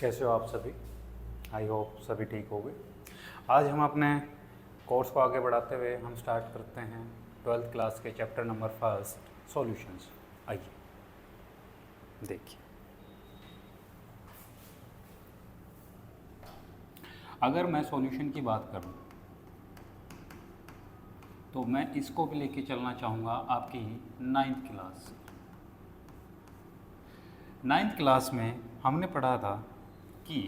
कैसे हो आप सभी। आई होप सभी ठीक होंगे। आज हम अपने कोर्स को आगे बढ़ाते हुए हम स्टार्ट करते हैं 12th क्लास के चैप्टर नंबर फर्स्ट सॉल्यूशंस। आइए देखिए, अगर मैं सॉल्यूशन की बात करूं तो मैं इसको भी लेके चलना चाहूँगा आपकी 9th क्लास। 9th क्लास में हमने पढ़ा था कि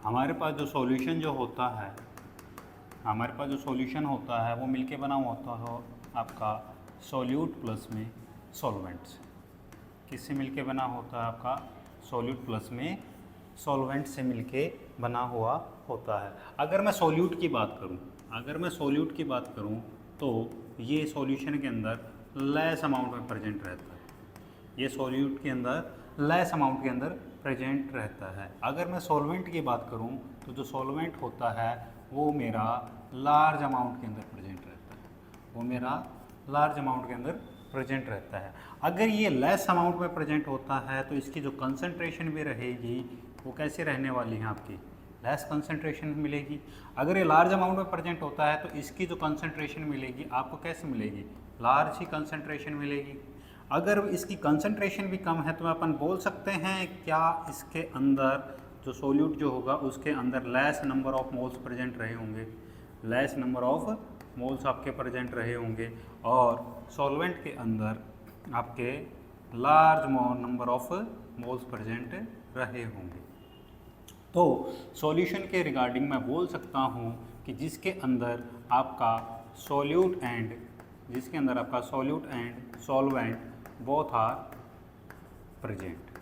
हमारे पास जो सॉल्यूशन होता है वो मिलके बना होता है आपका सॉल्यूट प्लस में सॉल्वेंट से। किससे मिलके बना होता है? आपका सॉल्यूट प्लस में सॉल्वेंट से मिलके बना हुआ होता है। अगर मैं सॉल्यूट की बात करूं तो ये सॉल्यूशन के अंदर लेस अमाउंट में प्रेजेंट रहता है। ये सॉल्यूट के अंदर लेस अमाउंट के अंदर प्रेजेंट रहता है। अगर मैं सॉल्वेंट की बात करूं तो जो सॉल्वेंट होता है वो मेरा लार्ज अमाउंट के अंदर प्रेजेंट रहता है। अगर ये लेस अमाउंट में प्रेजेंट होता है तो इसकी जो कंसंट्रेशन भी रहेगी वो कैसे रहने वाली है? आपकी लेस कंसंट्रेशन मिलेगी। अगर ये लार्ज अमाउंट में प्रेजेंट होता है तो इसकी जो कंसंट्रेशन मिलेगी आपको कैसे मिलेगी? लार्ज ही कंसंट्रेशन मिलेगी। अगर इसकी कंसंट्रेशन भी कम है तो अपन बोल सकते हैं क्या इसके अंदर जो सोल्यूट जो होगा उसके अंदर less number of moles present रहे होंगे, लेस नंबर ऑफ मोल्स आपके प्रेजेंट रहे होंगे, और सॉल्वेंट के अंदर आपके large number of moles present रहे होंगे। तो सॉल्यूशन के रिगार्डिंग मैं बोल सकता हूँ कि जिसके अंदर आपका solute and solvent both are present,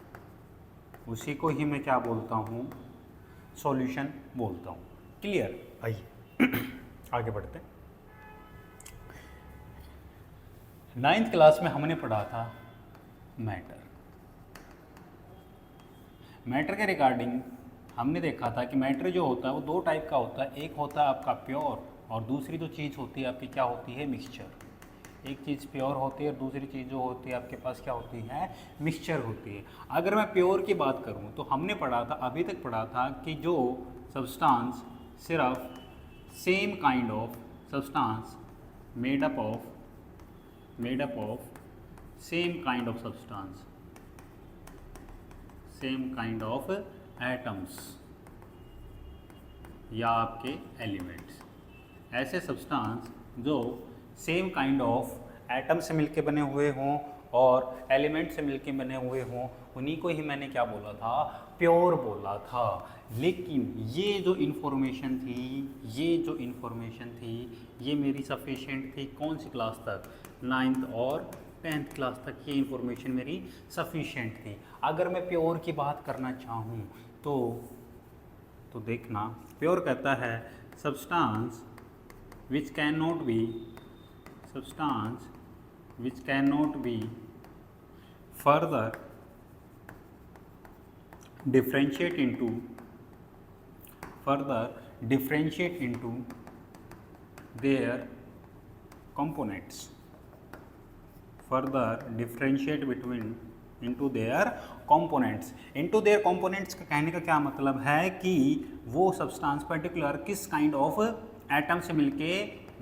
उसी को ही मैं क्या बोलता हूँ? सॉल्यूशन बोलता हूँ। क्लियर? आइए आगे बढ़ते हैं। 9th क्लास में हमने पढ़ा था मैटर के रिगार्डिंग हमने देखा था कि मैटर जो होता है वो दो टाइप का होता है। एक होता है आपका प्योर और दूसरी जो चीज़ होती है आपकी क्या होती है? मिक्सचर। एक चीज़ प्योर होती है और दूसरी चीज़ जो होती है आपके पास क्या होती है? मिक्सचर होती है। अगर मैं प्योर की बात करूं तो हमने अभी तक पढ़ा था कि जो सब्सटेंस सिर्फ same kind of substance made up of same kind of atoms या आपके एलिमेंट्स, ऐसे सब्सटेंस जो सेम काइंड ऑफ एटम से मिलके बने हुए हों और एलिमेंट से मिलके बने हुए हों, उन्हीं को ही मैंने क्या बोला था? प्योर बोला था। लेकिन ये जो इन्फॉर्मेशन थी ये मेरी सफिशिएंट थी कौन सी क्लास तक? 9th और 10th क्लास तक ये इन्फॉर्मेशन मेरी सफिशिएंट थी। अगर मैं प्योर की बात करना चाहूँ तो देखना, प्योर कहता है substance which cannot be further differentiate into their components, into their components का कहने का क्या मतलब है कि वो सब्सटेंस पर्टिकुलर किस काइंड ऑफ एटम से मिलके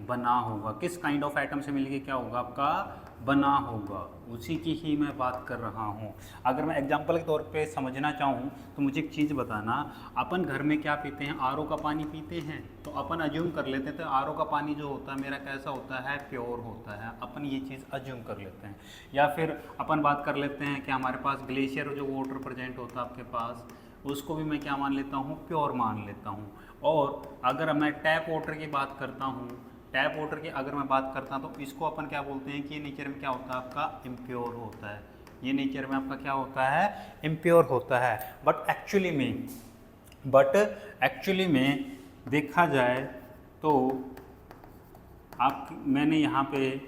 बना होगा, किस काइंड ऑफ एटम से मिलके क्या होगा? आपका बना होगा, उसी की ही मैं बात कर रहा हूँ। अगर मैं एग्जांपल के तौर पे समझना चाहूँ तो मुझे एक चीज़ बताना, अपन घर में क्या पीते हैं? आरओ का पानी पीते हैं। तो अपन अज्यूम कर लेते हैं तो आरओ का पानी जो होता है मेरा कैसा होता है? प्योर होता है। अपन ये चीज़ अज्यूम कर लेते हैं। या फिर अपन बात कर लेते हैं कि हमारे पास ग्लेशियर जो वाटर प्रेजेंट होता है आपके पास, उसको भी मैं क्या मान लेता हूँ? प्योर मान लेता हूँ। और अगर मैं टैप वाटर की बात करता हूँ, अगर मैं बात करता हूँ तो इसको अपन क्या बोलते हैं कि ये नेचर में क्या होता है? आपका इम्प्योर होता है। ये नेचर में आपका क्या होता है? इम्प्योर होता है। बट एक्चुअली में देखा जाए तो मैंने यहाँ पे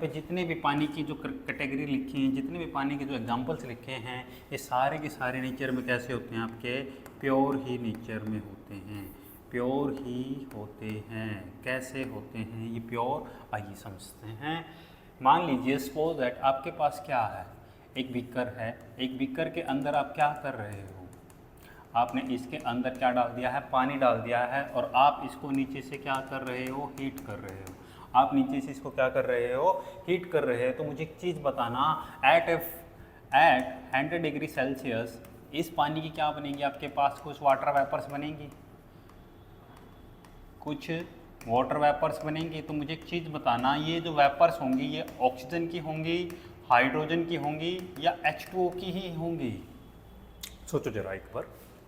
जितने भी पानी की जो कैटेगरी लिखी हैं, जितने भी पानी के जो एग्जांपल्स लिखे हैं, ये सारे के सारे नेचर में कैसे होते हैं? आपके प्योर ही नेचर में होते हैं। कैसे होते हैं ये प्योर? आइए समझते हैं। मान लीजिए सपोज दैट आपके पास क्या है? एक बीकर है, एक बीकर के अंदर आप क्या कर रहे हो, आपने इसके अंदर क्या डाल दिया है, पानी डाल दिया है, और आप इसको नीचे से क्या कर रहे हो, हीट कर रहे हो। आप नीचे से इसको क्या कर रहे हो, हीट कर रहे हो। तो मुझे एक चीज़ बताना, एट 100 डिग्री सेल्सियस इस पानी की क्या बनेगी, आपके पास कुछ वाटर वेपर्स बनेंगी, कुछ वाटर वेपर्स बनेंगी। तो मुझे एक चीज़ बताना, ये जो वेपर्स होंगी ये ऑक्सीजन की होंगी, हाइड्रोजन की होंगी, या H2O की ही होंगी? सोचो जरा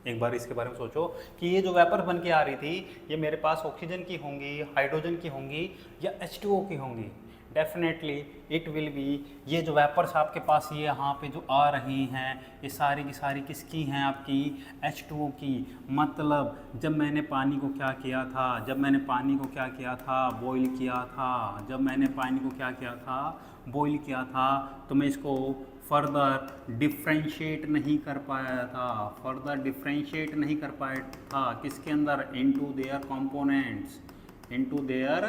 एक बार इसके बारे में सोचो कि ये जो वेपर बन के आ रही थी ये मेरे पास ऑक्सीजन की होंगी, हाइड्रोजन की होंगी, या H2O की होंगी? डेफिनेटली इट विल बी, ये जो वेपर्स आपके पास ये यहाँ पे जो आ रही हैं ये सारी की सारी किसकी हैं, आपकी H2O की। मतलब जब मैंने पानी को क्या किया था, जब मैंने पानी को क्या किया था, बॉईल किया था, जब मैंने पानी को क्या किया था, बॉईल किया था, तो मैं इसको फर्दर डिफ्रेंशिएट नहीं कर पाया था, फर्दर डिफ्रेंशिएट नहीं कर पाया था किसके अंदर, into their components, into their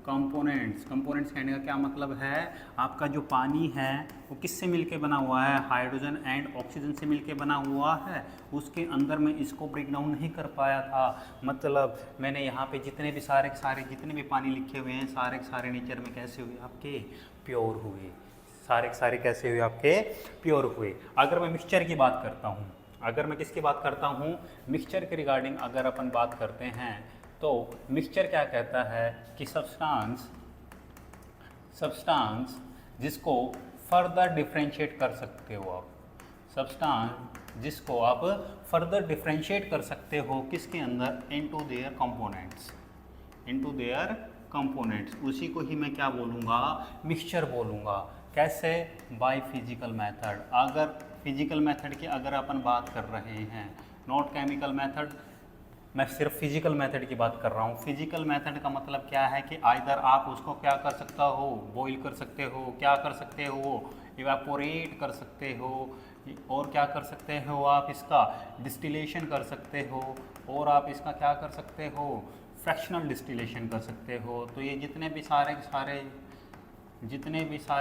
components. Components कहने का क्या मतलब है, आपका जो पानी है वो किससे मिलके बना हुआ है, हाइड्रोजन एंड ऑक्सीजन से मिलके बना हुआ है। उसके अंदर मैं इसको ब्रेक डाउन नहीं कर पाया था। मतलब मैंने यहाँ पे जितने भी सारे जितने भी पानी लिखे हुए हैं सारे के सारे नेचर में कैसे हुए, आपके प्योर हुए, सारे के सारे कैसे हुए, आपके प्योर हुए। अगर मैं मिक्सचर की बात करता हूँ, अगर मैं किसकी बात करता हूँ, मिक्सचर के रिगार्डिंग अगर अपन बात करते हैं तो मिक्सचर क्या कहता है कि सब्सटेंस जिसको फर्दर डिफ्रेंशिएट कर सकते हो आप, सब्सटेंस जिसको आप फर्दर डिफ्रेंशिएट कर सकते हो किसके अंदर, into their components, into their components. उसी को ही मैं क्या बोलूँगा, मिक्सचर बोलूँगा। कैसे, बाय फिजिकल मेथड। अगर फिजिकल मेथड की अगर अपन बात कर रहे हैं, नॉट केमिकल मेथड, मैं सिर्फ फिजिकल मेथड की बात कर रहा हूँ। फिजिकल मेथड का मतलब क्या है कि आइदर आप उसको क्या कर सकता हो, बॉईल कर सकते हो, क्या कर सकते हो, इवेपोरेट कर सकते हो, और क्या कर सकते हो आप इसका डिस्टिलेशन कर सकते हो, और आप इसका क्या कर सकते हो, फ्रैक्शनल डिस्टिलेशन कर सकते हो। तो ये जितने भी सारे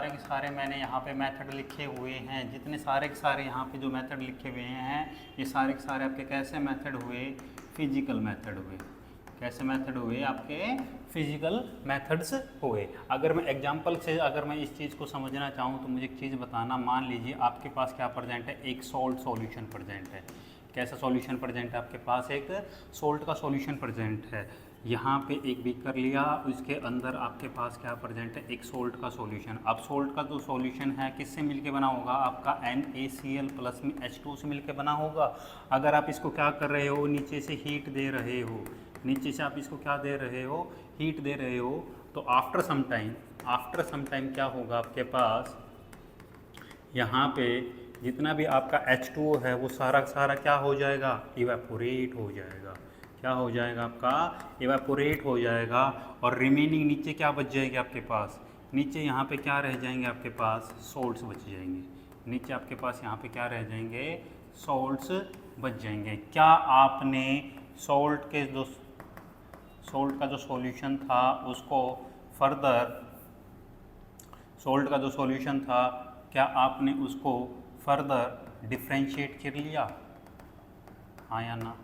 के सारे मैंने यहाँ पे मेथड लिखे हुए हैं, जितने सारे के सारे यहाँ पे जो मेथड लिखे हुए हैं ये सारे के सारे आपके कैसे मेथड हुए, फिजिकल मेथड हुए। कैसे मेथड हुए, आपके फिजिकल मेथड्स हुए। अगर मैं एग्जांपल से अगर मैं इस चीज़ को समझना चाहूँ तो मुझे एक चीज़ बताना, मान लीजिए आपके पास क्या प्रेजेंट है, एक सॉल्ट सॉल्यूशन प्रेजेंट है। कैसा सॉल्यूशन प्रेजेंट है, आपके पास एक सॉल्ट का सॉल्यूशन प्रेजेंट है। यहाँ पे एक बीकर लिया, उसके अंदर आपके पास क्या प्रेजेंट है, एक सोल्ट का सॉल्यूशन। अब सोल्ट का जो सॉल्यूशन है किससे मिलके बना होगा, आपका NaCl प्लस में H2 से मिलके बना होगा। अगर आप इसको क्या कर रहे हो, नीचे से हीट दे रहे हो, नीचे से आप इसको क्या दे रहे हो, हीट दे रहे हो, तो आफ्टर सम टाइम क्या होगा, आपके पास यहाँ पे जितना भी आपका H2O है वो सारा सारा क्या हो जाएगा, इवेपोरेट हो जाएगा। क्या हो जाएगा, आपका इवेपोरेट हो जाएगा। और रिमेनिंग नीचे क्या बच जाएगी आपके पास, नीचे यहाँ पे क्या रह जाएंगे, आपके पास सॉल्ट्स बच जाएंगे। नीचे आपके पास यहाँ पे क्या रह जाएंगे, सॉल्ट्स बच जाएंगे। क्या आपने सॉल्ट का जो सॉल्यूशन था उसको फर्दर, सॉल्ट का जो सॉल्यूशन था क्या आपने उसको फर्दर डिफ्रेंशिएट कर लिया, हाँ या ना,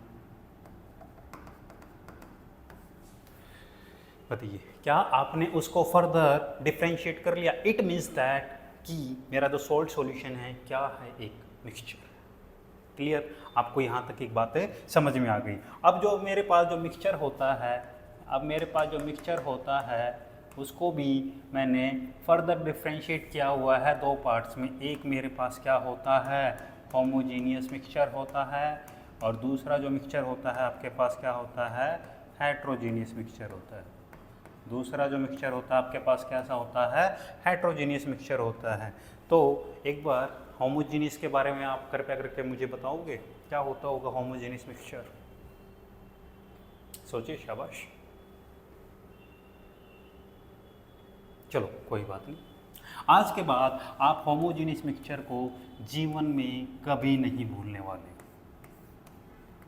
बताइए, क्या आपने उसको फर्दर डिफ्रेंशिएट कर लिया? इट मीन्स दैट कि मेरा जो सॉल्ट सॉल्यूशन है क्या है, एक मिक्सचर। क्लियर, आपको यहाँ तक एक बात समझ में आ गई। अब जो मेरे पास जो मिक्सचर होता है उसको भी मैंने फर्दर डिफ्रेंशिएट किया हुआ है दो पार्ट्स में। एक मेरे पास क्या होता है, होमोजीनियस मिक्सचर होता है, और दूसरा जो मिक्सचर होता है आपके पास क्या होता है, हेट्रोजीनियस मिक्सचर होता है। दूसरा जो मिक्सचर होता है आपके पास कैसा होता है, हेट्रोजीनियस मिक्सचर होता है। तो एक बार होमोजीनियस के बारे में आप कृपया करके मुझे बताओगे क्या होता होगा होमोजीनियस मिक्सचर? सोचिए, शाबाश। चलो कोई बात नहीं, आज के बाद आप होमोजीनियस मिक्सचर को जीवन में कभी नहीं भूलने वाले।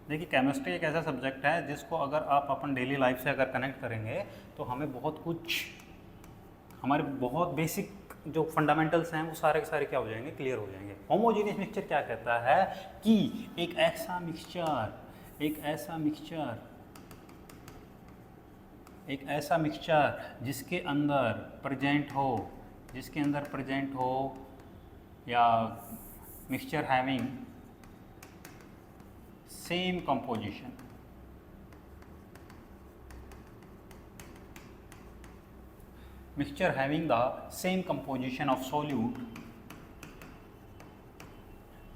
देखिए, केमिस्ट्री एक ऐसा सब्जेक्ट है जिसको अगर आप अपन डेली लाइफ से अगर कनेक्ट करेंगे तो हमें बहुत कुछ, हमारे बहुत बेसिक जो फंडामेंटल्स हैं वो सारे के सारे क्या हो जाएंगे, क्लियर हो जाएंगे। होमोजेनियस मिक्सचर क्या कहता है कि एक ऐसा मिक्सचर जिसके अंदर प्रेजेंट हो या mixture having same composition, mixture having the same composition of solute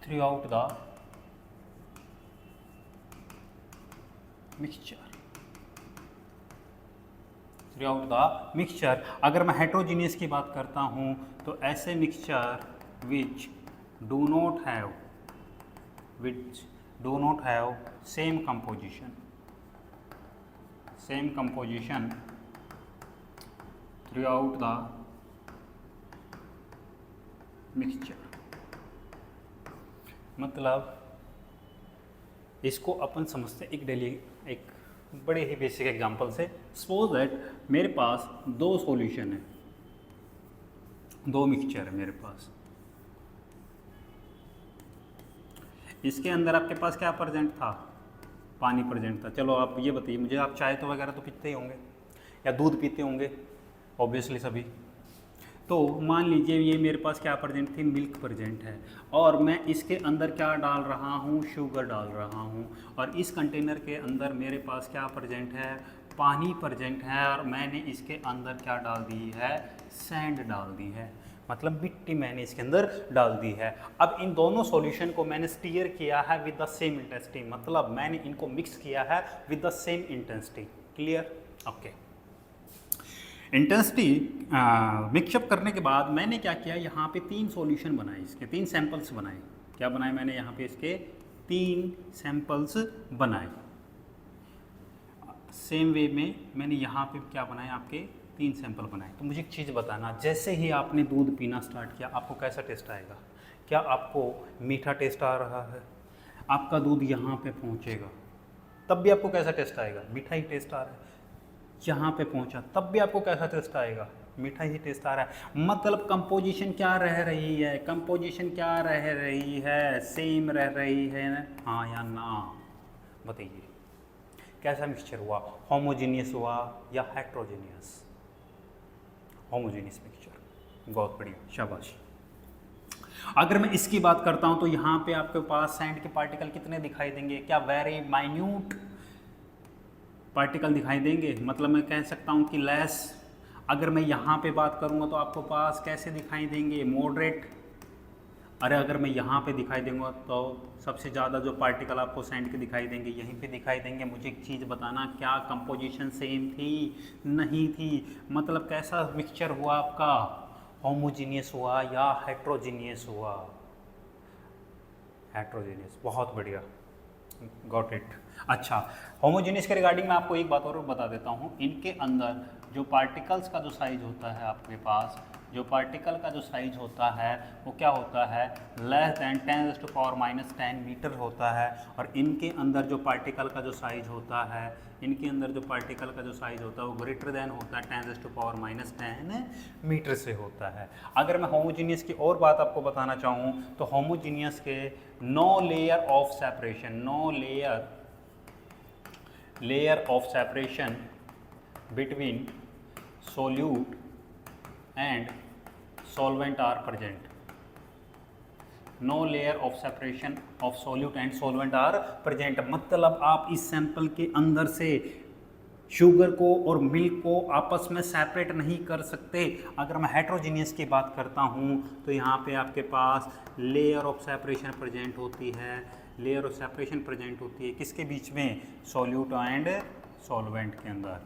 throughout the mixture। अगर मैं हेट्रोजीनियस की बात करता हूँ तो ऐसे mixture which do not have same composition throughout the mixture। मतलब इसको अपन समझते एक बड़े ही बेसिक एग्जांपल से। सपोज दैट मेरे पास दो सॉल्यूशन है, दो मिक्सचर है मेरे पास। इसके अंदर आपके पास क्या प्रेजेंट था, पानी प्रेजेंट था। चलो आप ये बताइए मुझे, आप चाय तो वगैरह तो पीते ही होंगे या दूध पीते होंगे ऑब्वियसली सभी। तो मान लीजिए ये मेरे पास क्या प्रेजेंट थी, मिल्क प्रेजेंट है, और मैं इसके अंदर क्या डाल रहा हूँ, शुगर डाल रहा हूँ, और इस कंटेनर के अंदर मेरे पास क्या प्रेजेंट है, पानी प्रेजेंट है, और मैंने इसके अंदर क्या डाल दी है, सैंड डाल दी है, मतलब मिट्टी मैंने इसके अंदर डाल दी है। अब इन दोनों सॉल्यूशन को मैंने स्टीयर किया है विद द सेम इंटेंसिटी, मतलब मैंने इनको मिक्स किया है with the same intensity. Clear? Okay. Intensity mix up करने के बाद मैंने क्या किया, यहाँ पे 3 सॉल्यूशन बनाए, इसके 3 सैंपल्स बनाए। क्या बनाए मैंने यहाँ पे, इसके 3 सैंपल्स बनाए। सेम वे में मैंने यहाँ पे क्या बनाए, आपके 3 सैंपल बनाए। तो मुझे एक चीज़ बताना, जैसे ही आपने दूध पीना स्टार्ट किया आपको कैसा टेस्ट आएगा? क्या आपको मीठा टेस्ट आ रहा है? आपका दूध यहाँ पे पहुँचेगा तब भी आपको कैसा टेस्ट आएगा? मीठा ही टेस्ट आ रहा है। यहाँ पे पहुँचा तब भी आपको कैसा टेस्ट आएगा? मीठा ही टेस्ट आ रहा है। मतलब कंपोजिशन क्या रह रही है, सेम रह रही है, हाँ या ना? बताइए कैसा मिक्सचर हुआ, होमोजीनियस हुआ या हेट्रोजीनियस? Homogeneous mixture. बहुत बढ़िया, शाबाश। अगर मैं इसकी बात करता हूं तो यहाँ पे आपके पास सैंड के पार्टिकल कितने दिखाई देंगे? क्या वेरी माइन्यूट पार्टिकल दिखाई देंगे? मतलब मैं कह सकता हूँ कि लेस। अगर मैं यहाँ पे बात करूँगा तो आपको पास कैसे दिखाई देंगे? मॉडरेट। अरे अगर मैं यहाँ पे दिखाई दूंगा तो सबसे ज़्यादा जो पार्टिकल आपको सैंड के दिखाई देंगे यहीं पे दिखाई देंगे। मुझे एक चीज़ बताना, क्या कंपोजिशन सेम थी? नहीं थी। मतलब कैसा मिक्सचर हुआ आपका? होमोजीनियस हुआ या हेट्रोजीनियस हुआ? हेट्रोजीनियस। बहुत बढ़िया, गॉट इट। अच्छा, होमोजीनियस के रिगार्डिंग मैं आपको एक बात और बता देता हूँ। इनके अंदर जो पार्टिकल्स का जो साइज होता है, आपके पास जो पार्टिकल का जो साइज होता है वो क्या होता है? लेस दैन 10⁻⁻10 मीटर होता है। और इनके अंदर जो पार्टिकल का जो साइज होता है, वो ग्रेटर दैन होता है 10⁻⁻10 मीटर से होता है। अगर मैं होमोजीनियस की और बात आपको बताना चाहूँ तो होमोजीनियस के no layer of separation between solute and solvent are present। No layer of separation of solute and solvent are present। मतलब आप इस सैंपल के अंदर से शुगर को और मिल्क को आपस में सेपरेट नहीं कर सकते। अगर मैं हेट्रोजीनियस की बात करता हूँ तो यहाँ पे आपके पास लेयर ऑफ सेपरेशन प्रेजेंट होती है। किसके बीच में? सॉल्यूट एंड सॉल्वेंट के अंदर।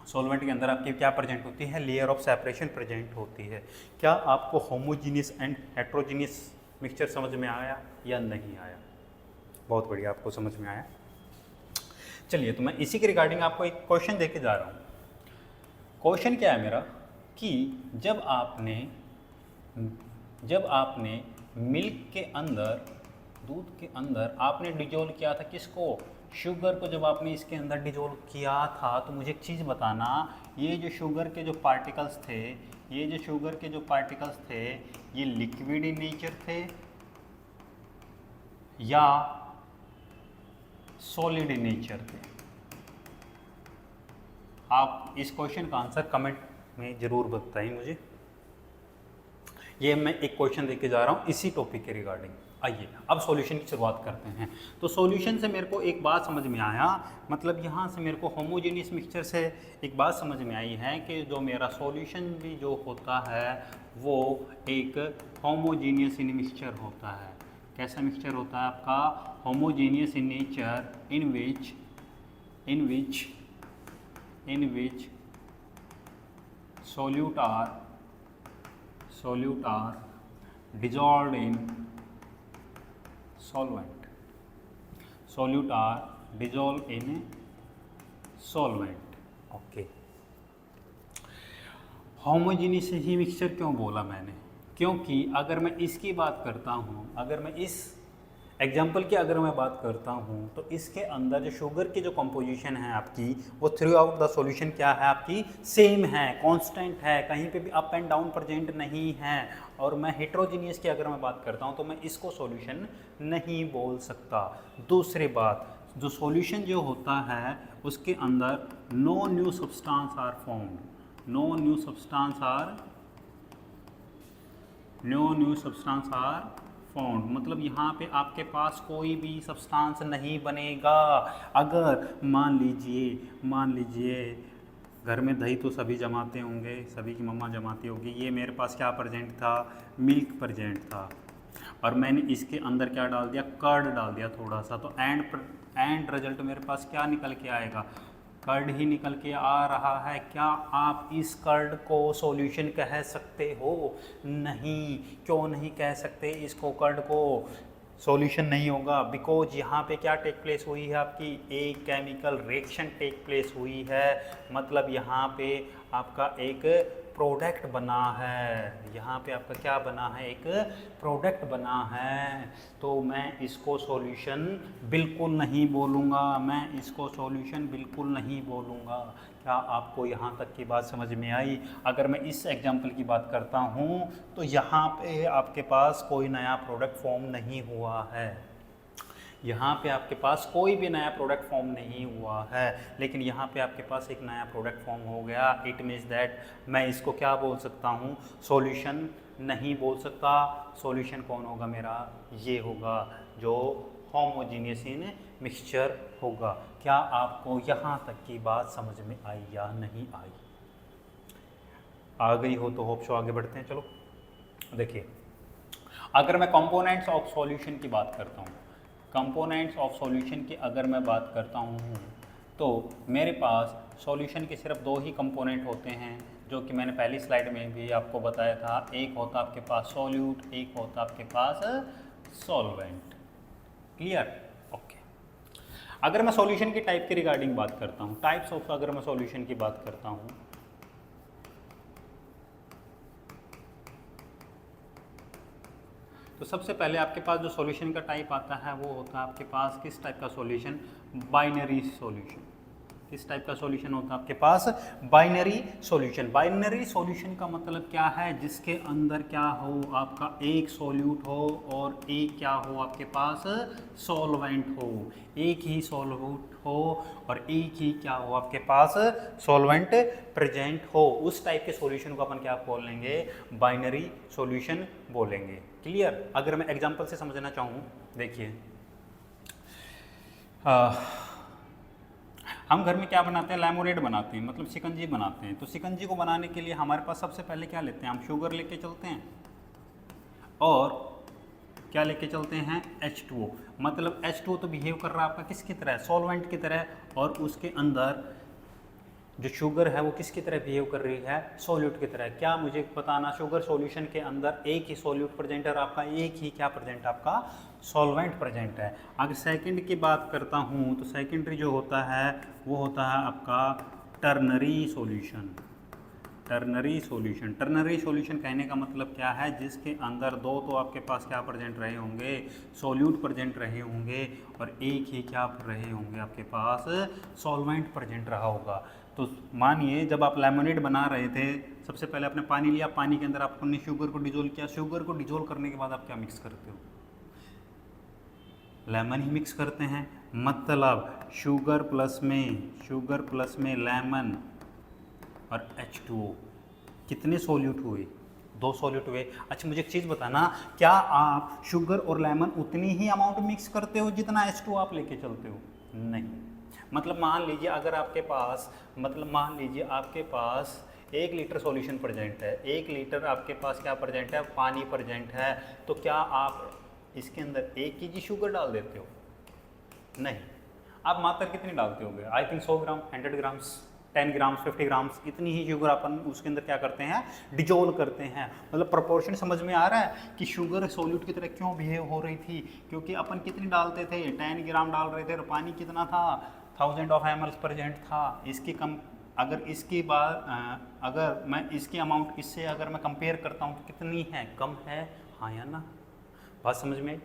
सॉल्वेंट के अंदर आपकी क्या प्रेजेंट होती है? लेयर ऑफ सेपरेशन प्रेजेंट होती है। क्या आपको होमोजीनियस एंड हेट्रोजीनियस मिक्सचर समझ में आया या नहीं आया? बहुत बढ़िया, आपको समझ में आया। चलिए, तो मैं इसी के रिगार्डिंग आपको एक क्वेश्चन देके जा रहा हूँ। क्वेश्चन क्या है मेरा कि जब आपने मिल्क के अंदर, दूध के अंदर आपने डिजोल्व किया था किसको? शुगर को जब आपने इसके अंदर डिजोल्व किया था तो मुझे एक चीज़ बताना, ये जो शुगर के जो पार्टिकल्स थे, ये जो शुगर के जो पार्टिकल्स थे, ये लिक्विड इन नेचर थे या सॉलिड इन नेचर थे? आप इस क्वेश्चन का आंसर कमेंट में ज़रूर बताइए मुझे। ये मैं एक क्वेश्चन देके जा रहा हूँ इसी टॉपिक के रिगार्डिंग। आइए अब सॉल्यूशन की शुरुआत करते हैं। तो सॉल्यूशन से मेरे को एक बात समझ में आया, मतलब यहाँ से मेरे को होमोजेनियस मिक्सचर से एक बात समझ में आई है कि जो मेरा सॉल्यूशन भी जो होता है वो एक होमोजेनियस इन मिक्सचर होता है। कैसा मिक्सचर होता है आपका? Homogeneous in nature, in which solute are dissolved in solvent, solute are dissolved in solvent। Okay, homogeneous he mixture क्यों बोला मैंने? क्योंकि अगर मैं इसकी बात करता हूँ, अगर मैं इस एग्जाम्पल की अगर मैं बात करता हूँ तो इसके अंदर जो शुगर की जो कंपोजिशन है आपकी वो थ्रू आउट द सॉल्यूशन क्या है आपकी? सेम है, कांस्टेंट है, कहीं पे भी अप एंड डाउन प्रेजेंट नहीं है। और मैं हेट्रोजीनियस की अगर मैं बात करता हूँ तो मैं इसको सॉल्यूशन नहीं बोल सकता। दूसरी बात, जो सॉल्यूशन जो होता है उसके अंदर no new substance are found, no new substance are found, मतलब यहाँ पे आपके पास कोई भी सब्सटेंस नहीं बनेगा। अगर मान लीजिए घर में दही तो सभी जमाते होंगे, सभी की मम्मा जमाती होगी, ये मेरे पास क्या प्रेजेंट था? मिल्क प्रेजेंट था, और मैंने इसके अंदर क्या डाल दिया? कर्ड डाल दिया थोड़ा सा, तो एंड रिजल्ट मेरे पास क्या निकल के आएगा? कर्ड ही निकल के आ रहा है। क्या आप इस कर्ड को सॉल्यूशन कह सकते हो? नहीं। क्यों नहीं कह सकते इसको? कर्ड को सॉल्यूशन नहीं होगा, बिकॉज यहाँ पे क्या टेक प्लेस हुई है आपकी? एक केमिकल रिएक्शन टेक प्लेस हुई है, मतलब यहाँ पे आपका एक प्रोडक्ट बना है, यहाँ पे आपका क्या बना है? एक प्रोडक्ट बना है। तो मैं इसको सॉल्यूशन बिल्कुल नहीं बोलूँगा, मैं इसको सॉल्यूशन बिल्कुल नहीं बोलूँगा। क्या आपको यहाँ तक की बात समझ में आई? अगर मैं इस एग्जांपल की बात करता हूँ तो यहाँ पे आपके पास कोई नया प्रोडक्ट फॉर्म नहीं हुआ है, यहाँ पे आपके पास कोई भी नया प्रोडक्ट फॉर्म नहीं हुआ है, लेकिन यहाँ पे आपके पास एक नया प्रोडक्ट फॉर्म हो गया। इट मीन्स दैट मैं इसको क्या बोल सकता हूँ? सॉल्यूशन नहीं बोल सकता। सॉल्यूशन कौन होगा मेरा? ये होगा जो होमोजेनियस इन मिक्सचर होगा। क्या आपको यहाँ तक की बात समझ में आई या नहीं आई? आ गई हो तो होप सो आगे बढ़ते हैं। चलो देखिए, अगर मैं कंपोनेंट्स ऑफ सॉल्यूशन की बात करता हूँ, कंपोनेंट्स ऑफ सॉल्यूशन की अगर मैं बात करता हूँ तो मेरे पास सॉल्यूशन के सिर्फ दो ही कंपोनेंट होते हैं, जो कि मैंने पहली स्लाइड में भी आपको बताया था। एक होता आपके पास सॉल्यूट, एक होता आपके पास सॉल्वेंट। क्लियर? ओके। अगर मैं सॉल्यूशन की टाइप के रिगार्डिंग बात करता हूँ, टाइप्स ऑफ अगर मैं सॉल्यूशन की बात करता हूँ तो सबसे पहले आपके पास जो सॉल्यूशन का टाइप आता है वो होता है आपके पास किस टाइप का सॉल्यूशन? Binary solution. किस टाइप का सॉल्यूशन होता है आपके पास? Binary solution. बाइनरी सॉल्यूशन का मतलब क्या है? जिसके अंदर क्या हो? आपका एक सॉल्यूट हो और एक क्या हो आपके पास? सॉल्वेंट हो। एक ही सॉल्यूट हो और एक ही क्या हो आपके पास? सॉल्वेंट प्रेजेंट हो। उस टाइप के सॉल्यूशन को अपन क्या बोल लेंगे? बाइनरी सॉल्यूशन बोलेंगे। क्लियर? अगर मैं एग्जांपल से समझना चाहूँ, देखिए हम घर में क्या बनाते हैं? लेमोनेड बनाते हैं, मतलब शिकंजी बनाते हैं। तो शिकंजी को बनाने के लिए हमारे पास सबसे पहले क्या लेते हैं? हम शुगर लेके चलते हैं और क्या लेके चलते हैं? H2O। मतलब H2O तो बिहेव कर रहा है आपका किसकी तरह? सॉल्वेंट की तरह। और उसके अंदर जो शुगर है वो किसकी तरह बिहेव कर रही है? सॉल्यूट की तरह। क्या मुझे बताना, शुगर सॉल्यूशन के अंदर एक ही सॉल्यूट प्रेजेंट है, आपका एक ही क्या प्रेजेंट है? आपका सॉल्वेंट प्रेजेंट है। अगर सेकंड की बात करता हूँ तो सेकेंडरी जो होता है वो होता है आपका ternary solution. Ternary solution. Ternary solution कहने का मतलब क्या है, जिसके अंदर दो तो आपके पास क्या प्रेजेंट रहे होंगे, सॉल्यूट प्रेजेंट रहे होंगे, और एक ही क्या रहे होंगे आपके पास, सॉल्वेंट प्रेजेंट रहा होगा। तो मानिए जब आप लेमनेड बना रहे थे, सबसे पहले आपने पानी लिया, पानी के अंदर आपने शुगर को डिजोल्व किया, शुगर को डिजोल्व करने के बाद आप क्या मिक्स करते हो, लेमन ही मिक्स करते हैं। मतलब शुगर प्लस में लेमन और H2O, कितने सॉल्यूट हुए, 2 सॉल्यूट हुए। अच्छा मुझे एक चीज़ बताना, क्या आप शुगर और लेमन उतनी ही अमाउंट मिक्स करते हो जितना H2O आप लेके चलते हो? नहीं। मतलब मान लीजिए अगर आपके पास, मान लीजिए आपके पास 1 लीटर सॉल्यूशन प्रेजेंट है, 1 लीटर आपके पास क्या प्रेजेंट है, पानी प्रेजेंट है, तो क्या आप इसके अंदर 1 kg शुगर डाल देते हो? नहीं। आप मात्रा कितनी डालते होगे? I think 100 gram, 100 grams, 10 grams, 50 grams, इतनी ही शुगर अपन उसके अंदर क्या करते हैं, डिजोल्व करते हैं। मतलब प्रोपोर्शन समझ में आ रहा है कि शुगर सॉल्यूट की तरह क्यों बिहेव हो रही थी, क्योंकि अपन कितनी डालते थे, 10 ग्राम डाल रहे थे, और पानी कितना था, 1000 ml प्रेजेंट था। इसकी कम, अगर इसकी बात, अगर मैं इसकी अमाउंट इससे अगर मैं कंपेयर करता हूँ तो कितनी है, कम है, हाँ या ना? बात समझ में आई?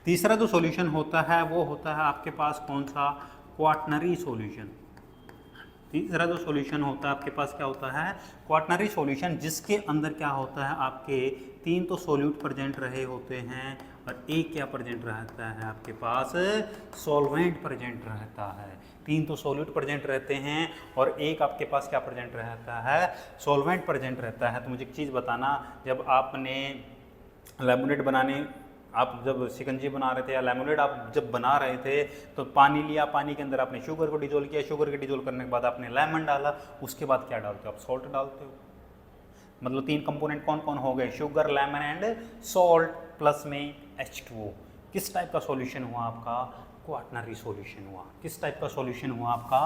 तीसरा जो सॉल्यूशन होता है वो होता है आपके पास कौन सा, क्वाटनरी सॉल्यूशन। तीसरा जो सॉल्यूशन होता है आपके पास क्या होता है, क्वाटनरी सॉल्यूशन, जिसके अंदर क्या होता है, आपके 3 तो सॉल्यूट प्रेजेंट रहे होते हैं, और एक क्या प्रेजेंट रहता है आपके पास, सॉल्वेंट प्रेजेंट रहता है। 3 तो सॉल्यूट प्रेजेंट रहते हैं और एक आपके पास क्या प्रेजेंट रहता है, सॉल्वेंट प्रेजेंट रहता है। तो मुझे एक चीज़ बताना, जब आपने लेमनेड बनाने, आप जब शिकंजी बना रहे थे या लेमनेड आप जब बना रहे थे, तो पानी लिया, पानी के अंदर आपने शुगर को डिजोल्व किया, शुगर के डिजोल्व करने के बाद आपने लेमन डाला, उसके बाद क्या डालते हो आप, सॉल्ट डालते हो। मतलब 3 कंपोनेंट कौन कौन हो गए, sugar, lemon and salt, plus में H2O। किस टाइप का सॉल्यूशन हुआ आपका, क्वाटनरी सॉल्यूशन हुआ। किस टाइप का सॉल्यूशन हुआ आपका,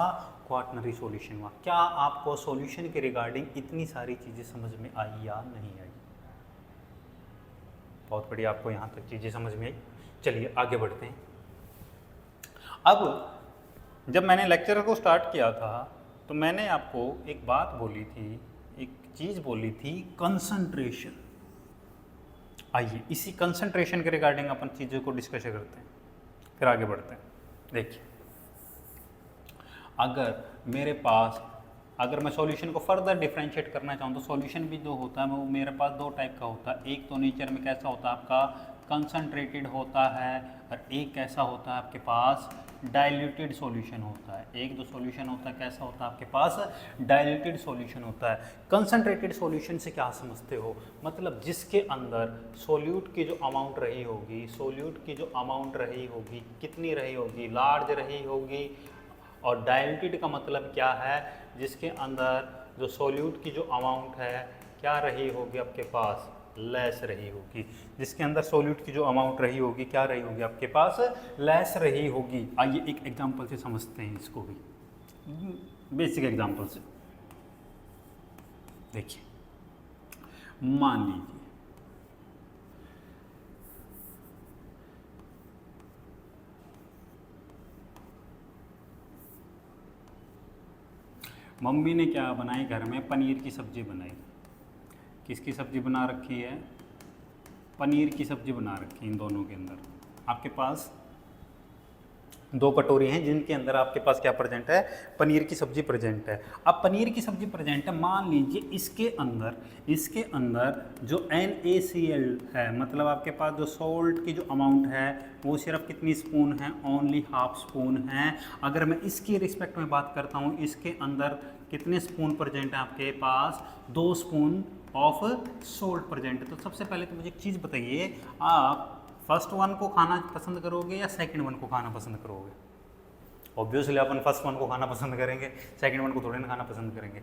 क्वाटनरी सॉल्यूशन हुआ। क्या आपको सॉल्यूशन के रिगार्डिंग इतनी सारी चीज़ें समझ में आई या नहीं आई? बहुत बढ़िया, आपको यहाँ तक चीज़ें समझ में आई। चलिए आगे बढ़ते हैं। अब जब मैंने लेक्चर को स्टार्ट किया था तो मैंने आपको एक बात बोली थी, एक चीज़ बोली थी, कंसंट्रेशन। आइए इसी कंसंट्रेशन के रिगार्डिंग अपन चीज़ों को डिस्कस करते हैं, फिर आगे बढ़ते हैं। देखिए, अगर मेरे पास, अगर मैं सॉल्यूशन को फर्दर डिफरेंशिएट करना चाहूँ तो सॉल्यूशन भी जो होता है वो मेरे पास 2 टाइप का होता है। एक तो नेचर में कैसा होता है आपका, कंसंट्रेटेड होता है, और एक कैसा होता है आपके पास, डाइल्यूटेड सॉल्यूशन होता है। एक जो सॉल्यूशन होता है कैसा होता है आपके पास, डाइल्यूटेड सॉल्यूशन होता है। कंसंट्रेटेड सॉल्यूशन से क्या समझते हो, मतलब जिसके अंदर सॉल्यूट की जो अमाउंट रही होगी, सॉल्यूट की जो अमाउंट रही होगी कितनी रही होगी, लार्ज रही होगी। और डाइल्यूटेड का मतलब क्या है, जिसके अंदर जो सॉल्यूट की जो अमाउंट है क्या रही होगी आपके पास, लेस रही होगी। जिसके अंदर सॉल्यूट की जो अमाउंट रही होगी क्या रही होगी आपके पास, लेस रही होगी। आइए एक एग्जांपल से समझते हैं इसको भी, बेसिक एग्जांपल से। देखिए, मान लीजिए मम्मी ने क्या बनाई, घर में पनीर की सब्ज़ी बनाई। किसकी सब्ज़ी बना रखी है, पनीर की सब्ज़ी बना रखी है। इन दोनों के अंदर आपके पास 2 कटोरी हैं जिनके अंदर आपके पास क्या प्रेजेंट है, पनीर की सब्ज़ी प्रेजेंट है। अब पनीर की सब्ज़ी प्रेजेंट है, मान लीजिए इसके अंदर जो NaCl है, मतलब आपके पास जो सॉल्ट की जो अमाउंट है वो सिर्फ कितनी स्पून है, ओनली हाफ स्पून है। अगर मैं इसकी रिस्पेक्ट में बात करता हूँ, इसके अंदर कितने स्पून प्रेजेंट है आपके पास, 2 स्पून ऑफ सॉल्ट प्रेजेंट है। तो सबसे पहले तो मुझे एक चीज़ बताइए, आप फर्स्ट वन को खाना पसंद करोगे या सेकंड वन को खाना पसंद करोगे? ऑब्वियसली अपन फर्स्ट वन को खाना पसंद करेंगे, सेकंड वन को थोड़े ना खाना पसंद करेंगे।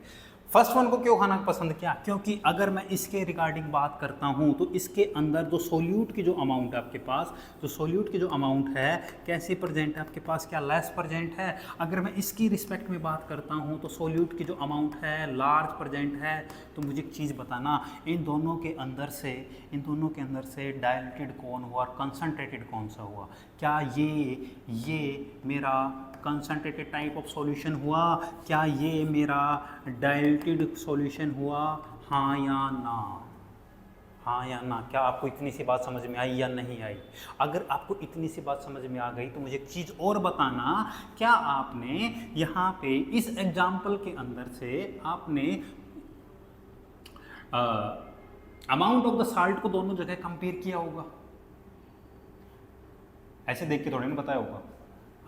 फर्स्ट वन को क्यों खाना पसंद किया, क्योंकि अगर मैं इसके रिगार्डिंग बात करता हूँ तो इसके अंदर जो सोल्यूट की जो अमाउंट है आपके पास, जो सोल्यूट की जो अमाउंट है कैसी प्रेजेंट है आपके पास, क्या लेस प्रेजेंट है। अगर मैं इसकी रिस्पेक्ट में बात करता हूँ तो सोल्यूट की जो अमाउंट है लार्ज प्रेजेंट है। तो मुझे एक चीज़ बताना, इन दोनों के अंदर से डाइल्यूटेड कौन हुआ और कंसनट्रेटेड कौन सा हुआ? क्या ये मेरा कंसंट्रेटेड टाइप ऑफ सॉल्यूशन हुआ? क्या ये मेरा डाइल्यूटेड सॉल्यूशन हुआ? हाँ या ना? हाँ या ना? क्या आपको इतनी सी बात समझ में आई या नहीं आई? अगर आपको इतनी सी बात समझ में आ गई तो मुझे एक चीज़ और बताना, क्या आपने यहाँ पे इस एग्जाम्पल के अंदर से आपने अमाउंट ऑफ द साल्ट को दोनों जगह कंपेयर किया होगा? ऐसे देख के थोड़ी ना बताया होगा,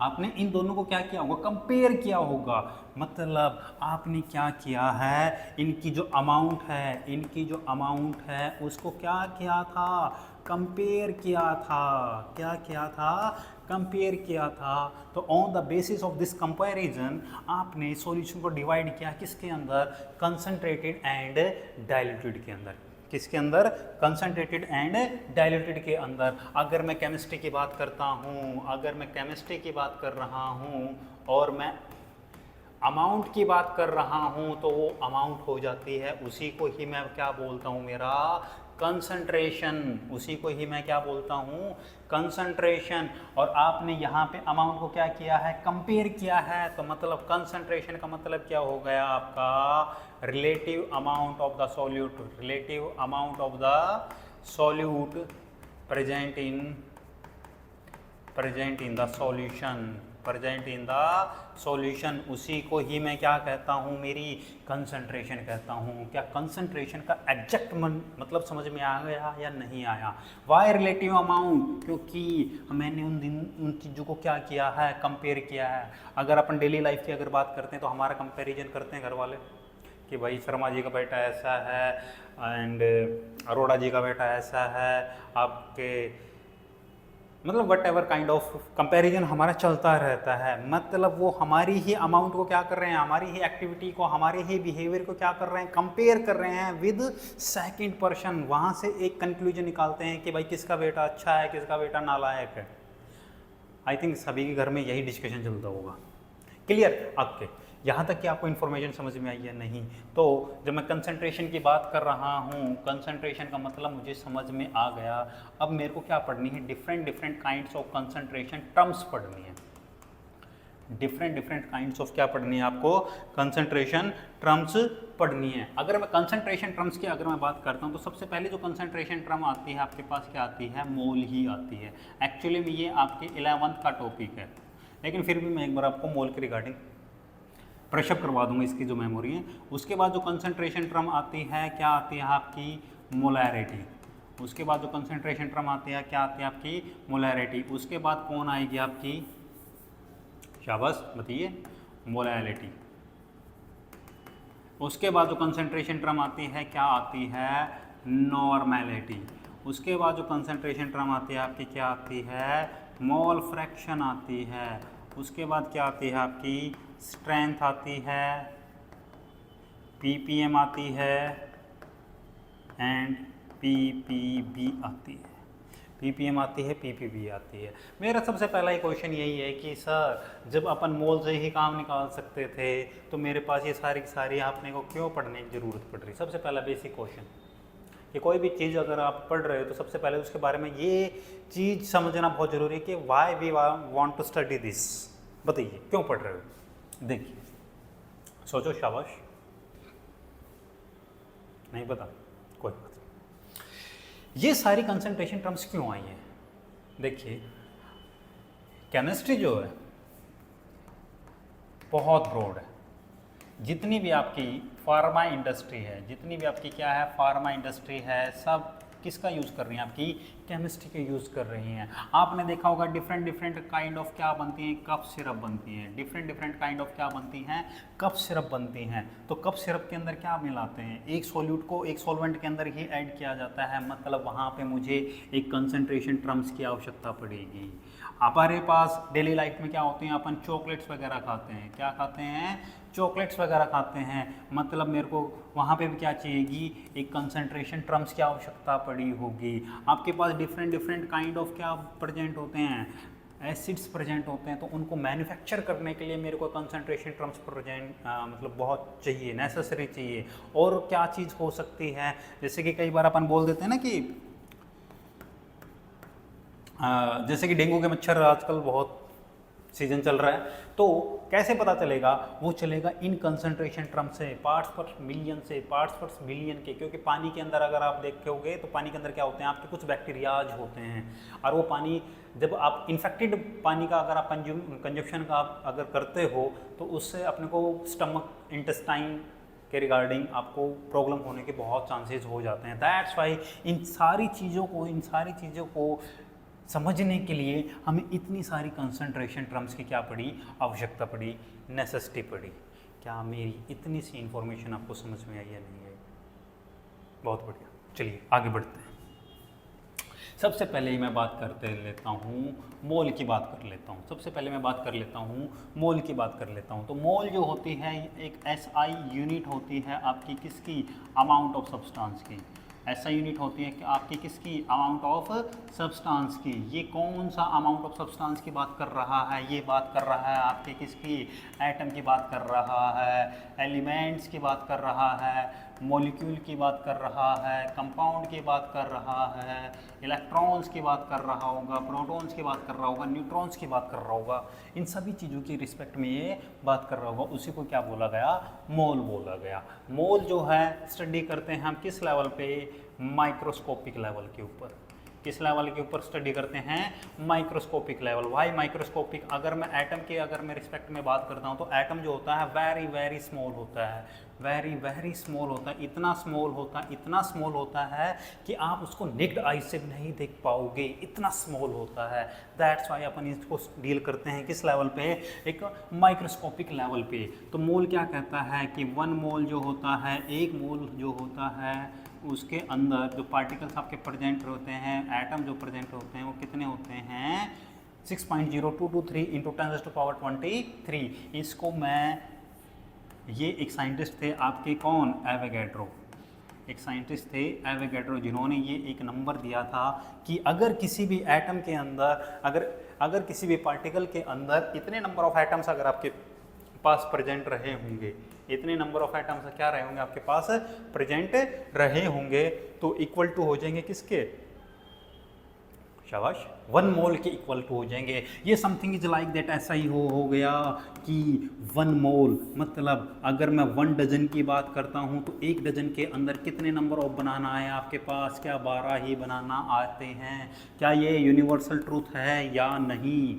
आपने इन दोनों को क्या किया होगा? कंपेयर किया होगा। मतलब आपने क्या किया है, इनकी जो अमाउंट है उसको क्या किया था? कंपेयर किया था। क्या किया था? कंपेयर किया था। तो on the basis of this comparison आपने सॉल्यूशन को डिवाइड किया किसके अंदर? कंसंट्रेटेड एंड डाइल्यूटेड के अंदर। किसके अंदर? कंसंट्रेटेड एंड डाइल्यूटेड के अंदर। अगर मैं केमिस्ट्री की बात करता हूँ, अगर मैं केमिस्ट्री की बात कर रहा हूँ और मैं अमाउंट की बात कर रहा हूँ, तो वो अमाउंट हो जाती है, उसी को ही मैं क्या बोलता हूँ? मेरा कंसंट्रेशन। उसी को ही मैं क्या बोलता हूँ? कंसंट्रेशन। और आपने यहाँ पे अमाउंट को क्या किया है? कंपेयर किया है। तो मतलब कंसंट्रेशन का मतलब क्या हो गया आपका? Relative amount of the solute, relative amount of the solute present in the solution, present in the solution. उसी को ही मैं क्या कहता हूँ? मेरी कंसंट्रेशन कहता हूँ। क्या कंसंट्रेशन का एग्जैक्ट मतलब समझ में आ गया या नहीं आया? Why relative amount? क्योंकि मैंने उन चीज़ों को क्या किया है? कंपेयर किया है। अगर अपन डेली लाइफ की अगर बात करते हैं तो हमारा कंपेरिजन करते हैं घर वाले कि भाई शर्मा जी का बेटा ऐसा है एंड अरोड़ा जी का बेटा ऐसा है, आपके मतलब what ever kind of comparison हमारा चलता रहता है। मतलब वो हमारी ही अमाउंट को क्या कर रहे हैं? हमारी ही एक्टिविटी को, हमारे ही बिहेवियर को क्या कर रहे हैं? कंपेयर कर रहे हैं विद सेकंड पर्सन। वहाँ से एक कंक्लूजन निकालते हैं कि भाई किसका बेटा अच्छा है, किसका बेटा नालायक है। आई थिंक सभी के घर में यही डिस्कशन चलता होगा। क्लियर? आपके यहाँ तक कि आपको इन्फॉर्मेशन समझ में आई है? नहीं। तो जब मैं कंसंट्रेशन की बात कर रहा हूँ, कंसंट्रेशन का मतलब मुझे समझ में आ गया। अब मेरे को क्या पढ़नी है? Different kinds of concentration terms पढ़नी है। डिफरेंट काइंड्स ऑफ क्या पढ़नी है आपको? कंसंट्रेशन टर्म्स पढ़नी है। अगर मैं कंसंट्रेशन टर्म्स की अगर मैं बात करता हूँ तो सबसे पहले जो कंसंट्रेशन टर्म आती है आपके पास क्या आती है? मोल ही आती है। एक्चुअली में ये आपके 11th का टॉपिक है, लेकिन फिर भी मैं एक बार आपको मोल के रिगार्डिंग प्रेशअप करवा दूंगा, इसकी जो मेमोरी है। उसके बाद जो कंसंट्रेशन टर्म आती है क्या आती है आपकी? मोलैरिटी। उसके बाद जो कंसंट्रेशन टर्म आती है क्या आती है आपकी? मोलैरिटी। उसके बाद कौन आएगी आपकी? शाबाश बताइए, मोलैलिटी। उसके बाद जो कंसंट्रेशन टर्म आती है क्या आती है? नॉर्मैलिटी। उसके बाद जो कंसंट्रेशन टर्म आती है आपकी क्या आती है? मोल फ्रैक्शन आती है। उसके बाद क्या आती है आपकी? स्ट्रेंथ आती है, ppm आती है एंड ppb आती है। ppm आती है, ppb आती है। मेरा सबसे पहला ही क्वेश्चन यही है कि सर जब अपन मोल से ही काम निकाल सकते थे तो मेरे पास ये सारी की सारी आपने को क्यों पढ़ने की ज़रूरत पड़ रही? सबसे पहला बेसिक क्वेश्चन कि कोई भी चीज़ अगर आप पढ़ रहे हो तो सबसे पहले उसके बारे में ये चीज़ समझना बहुत ज़रूरी है कि why we want to study this. बताइए क्यों पढ़ रहे हो? देखिए, सोचो, शाबाश। नहीं पता? कोई बात नहीं। ये सारी कंसंट्रेशन टर्म्स क्यों आई हैं? देखिए, केमिस्ट्री जो है बहुत ब्रॉड है। जितनी भी आपकी फार्मा इंडस्ट्री है, जितनी भी आपकी क्या है फार्मा इंडस्ट्री है, सब किसका यूज़ कर रही हैं? आपकी केमिस्ट्री के यूज़ कर रही हैं। आपने देखा होगा डिफरेंट काइंड ऑफ क्या बनती हैं? कफ सिरप बनती हैं। डिफरेंट काइंड ऑफ क्या बनती हैं? कफ सिरप बनती हैं। तो कफ सिरप के अंदर क्या मिलाते हैं? एक सॉल्यूट को एक सॉल्वेंट के अंदर ही ऐड किया जाता है। मतलब वहाँ पे मुझे एक कंसंट्रेशन टर्म्स की आवश्यकता पड़ेगी। हमारे पास डेली लाइफ में क्या होते हैं? अपन चॉकलेट्स वगैरह खाते हैं। क्या खाते हैं? चॉकलेट्स वगैरह खाते हैं। मतलब मेरे को वहाँ पे भी क्या चाहिएगी? एक कंसंट्रेशन टर्म्स की आवश्यकता पड़ी होगी। आपके पास डिफरेंट काइंड ऑफ क्या प्रेजेंट होते हैं? एसिड्स प्रेजेंट होते हैं। तो उनको मैन्युफैक्चर करने के लिए मेरे को कंसंट्रेशन टर्म्स प्रेजेंट मतलब बहुत चाहिए, नेसेसरी चाहिए। और क्या चीज़ हो सकती है? जैसे कि कई बार अपन बोल देते हैं ना कि जैसे कि डेंगू के मच्छर आजकल बहुत सीजन चल रहा है, तो कैसे पता चलेगा? वो चलेगा इन कंसंट्रेशन टर्म से, पार्ट्स पर मिलियन से, पार्ट्स पर मिलियन के। क्योंकि पानी के अंदर अगर आप देखोगे तो पानी के अंदर क्या होते हैं, आपके कुछ बैक्टीरियाज होते हैं, और वो पानी जब आप इन्फेक्टेड पानी का अगर आप कंजप्शन का आप अगर करते हो तो उससे अपने को स्टमक इंटेस्टाइन के रिगार्डिंग आपको प्रॉब्लम होने के बहुत चांसेस हो जाते हैं। दैट्स वाई इन सारी चीज़ों को समझने के लिए हमें इतनी सारी कंसंट्रेशन टर्म्स की क्या पड़ी, आवश्यकता पड़ी, नेसेसिटी पड़ी। क्या मेरी इतनी सी इन्फॉर्मेशन आपको समझ में आई या नहीं आई? बहुत बढ़िया, चलिए आगे बढ़ते हैं। सबसे पहले मैं बात करते लेता हूँ मोल की बात कर लेता हूँ। सबसे पहले मैं बात कर लेता हूँ मोल की बात कर लेता हूँ। तो मोल जो होती है एक एसआई यूनिट होती है आपकी किसकी, अमाउंट ऑफ सब्सटेंस की। एसआई यूनिट होती है कि आपकी किसकी, अमाउंट ऑफ सब्सटेंस की। ये कौन सा अमाउंट ऑफ सब्सटेंस की बात कर रहा है? ये बात कर रहा है आपके किसकी, एटम की बात कर रहा है, एलिमेंट्स की बात कर रहा है, मॉलिक्यूल की बात कर रहा है, कंपाउंड की बात कर रहा है, इलेक्ट्रॉन्स की बात कर रहा होगा, प्रोटॉन्स की बात कर रहा होगा, न्यूट्रॉन्स की बात कर रहा होगा। इन सभी चीज़ों की रिस्पेक्ट में ये बात कर रहा होगा, उसी को क्या बोला गया, मोल बोला गया। मोल जो है स्टडी करते हैं हम किस लेवल पे, माइक्रोस्कोपिक लेवल के ऊपर। किस लेवल के ऊपर स्टडी करते हैं, माइक्रोस्कोपिक लेवल। Y microscopic? अगर मैं एटम के अगर मैं रिस्पेक्ट में बात करता हूँ तो एटम जो होता है वेरी वेरी स्मॉल होता है, वेरी वेरी स्मॉल होता है, इतना स्मॉल होता है कि आप उसको नेक्ड आई से नहीं देख पाओगे, इतना स्मॉल होता है। दैट्स वाई अपन इसको डील करते हैं किस लेवल पे, एक माइक्रोस्कोपिक लेवल पे। तो मोल क्या कहता है कि 1 मोल जो होता है, 1 मोल जो होता है उसके अंदर जो पार्टिकल्स आपके प्रेजेंट होते हैं, एटम जो प्रेजेंट होते हैं वो कितने होते हैं, 6.0223 इंटू 10⁻23। इसको मैं, ये एक साइंटिस्ट थे आपके, कौन, एवोगैड्रो। एक साइंटिस्ट थे एवोगैड्रो, जिन्होंने ये एक नंबर दिया था कि अगर किसी भी एटम के अंदर, अगर किसी भी पार्टिकल के अंदर इतने नंबर ऑफ एटम्स अगर आपके पास प्रेजेंट रहे होंगे, इतने नंबर ऑफ एटम्स क्या रहे होंगे आपके पास प्रेजेंट रहे होंगे, तो इक्वल टू हो जाएंगे किसके, शाबाश, 1 मोल के इक्वल टू हो जाएंगे। ये समथिंग इज लाइक दैट, ऐसा ही हो गया कि 1 मोल मतलब अगर मैं 1 डजन की बात करता हूँ तो 1 डजन के अंदर कितने नंबर ऑफ बनाना है आपके पास, क्या 12 ही बनाना आते हैं? क्या ये यूनिवर्सल ट्रूथ है या नहीं?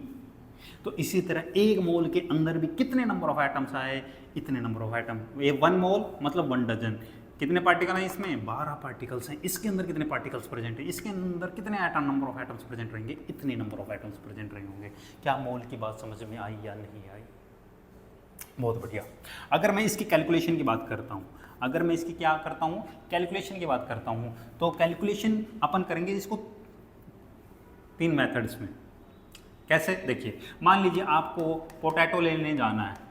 तो इसी तरह 1 मोल के अंदर भी कितने नंबर ऑफ एटम्स आए, इतने नंबर ऑफ एटम। ये 1 मोल मतलब 1 डजन। कितने पार्टिकल हैं इसमें, 12 पार्टिकल्स हैं। इसके अंदर कितने पार्टिकल्स प्रेजेंट हैं, इसके अंदर कितने atom, number of atoms present रहेंगे, इतने नंबर ऑफ एटम्स प्रेजेंट रहे होंगे। क्या मोल की बात समझ में आई या नहीं आई? बहुत बढ़िया। अगर मैं इसकी कैलकुलेशन की बात करता हूँ, अगर मैं इसकी क्या करता हूँ, कैलकुलेशन की बात करता हूँ, तो कैलकुलेशन अपन करेंगे इसको 3 मेथड्स में। कैसे, देखिए, मान लीजिए आपको पोटैटो लेने जाना है,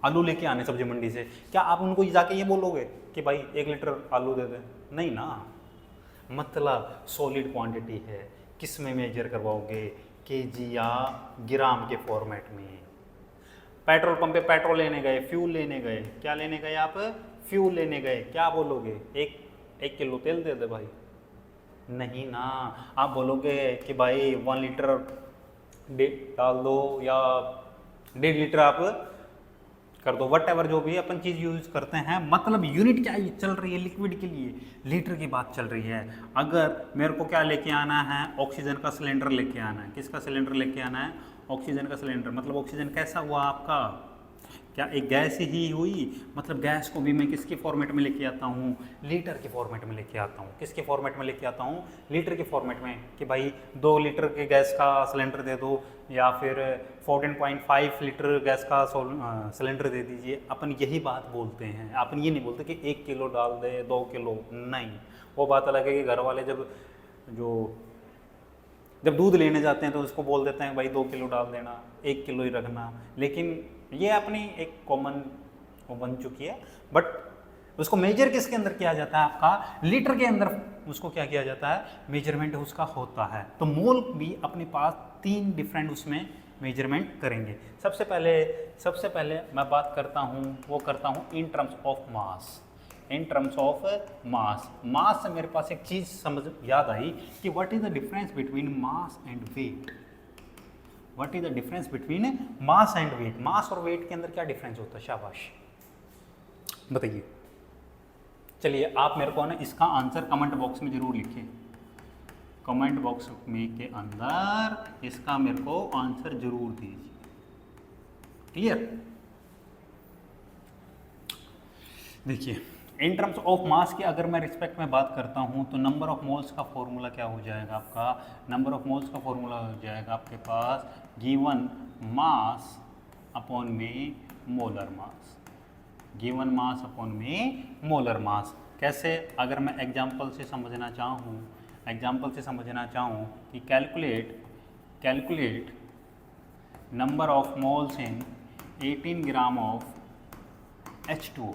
आलू लेके आने सब्जी मंडी से, क्या आप उनको जाके ये बोलोगे कि भाई 1 लीटर आलू दे दे? नहीं ना, मतलब सॉलिड क्वांटिटी है, किस में मेजर करवाओगे, केजी या ग्राम के फॉर्मेट में। पेट्रोल पंप पे पेट्रोल लेने गए, फ्यूल लेने गए, क्या लेने गए आप, फ्यूल लेने गए, क्या बोलोगे, एक किलो तेल दे दे भाई? नहीं ना, आप बोलोगे कि भाई 1 लीटर डाल दो या 1.5 लीटर आप कर दो, वट एवर जो भी अपन चीज़ यूज़ करते हैं। मतलब यूनिट क्या चल रही है लिक्विड के लिए, लीटर की बात चल रही है। अगर मेरे को क्या लेके आना है, ऑक्सीजन का सिलेंडर लेके आना है। किसका सिलेंडर लेके आना है, ऑक्सीजन का सिलेंडर। मतलब ऑक्सीजन कैसा हुआ आपका, क्या एक गैस ही हुई? मतलब गैस को भी मैं किसके फॉर्मेट में लेके आता हूँ, लीटर के फॉर्मेट में लेके आता हूँ। किसके फॉर्मेट में लेके आता हूँ, लीटर के फॉर्मेट में, कि भाई 2 लीटर के गैस का सिलेंडर दे दो या फिर 14.5 लीटर गैस का सिलेंडर दे दीजिए। अपन यही बात बोलते हैं, अपन ये नहीं बोलते कि 1 किलो डाल दे, 2 किलो, नहीं। वो बात अलग है कि घर वाले जब दूध लेने जाते हैं तो उसको बोल देते हैं भाई 2 किलो डाल देना, 1 किलो ही रखना। लेकिन ये अपनी एक कॉमन वो बन चुकी है, बट उसको मेजर किसके अंदर किया जाता है, आपका ली के अंदर उसको क्या किया जाता है, मेजरमेंट उसका होता है। तो मोल भी अपने पास 3 डिफरेंट उसमें मेजरमेंट करेंगे। सबसे पहले मैं बात करता हूँ in terms of mass. In terms of mass से मेरे पास एक चीज़ समझ याद आई कि what is the difference between mass and weight. What is the difference between mass and weight? Mass और वेट के अंदर क्या डिफरेंस होता है? शाबाश बताइए। चलिए आप मेरे को ना इसका आंसर कमेंट बॉक्स में जरूर लिखिए, कमेंट बॉक्स में के अंदर इसका मेरे को आंसर जरूर दीजिए। क्लियर? देखिए इन टर्म्स ऑफ मास की अगर मैं रिस्पेक्ट में बात करता हूँ तो नंबर ऑफ मोल्स का फॉर्मूला क्या हो जाएगा आपका? नंबर ऑफ मोल्स का फॉर्मूला हो जाएगा आपके पास गिवन मास अपॉन में molar mass, given mass upon में मोलर मास। कैसे? अगर मैं एग्जांपल से समझना चाहूँ कि calculate number of moles in 18 gram of H2O,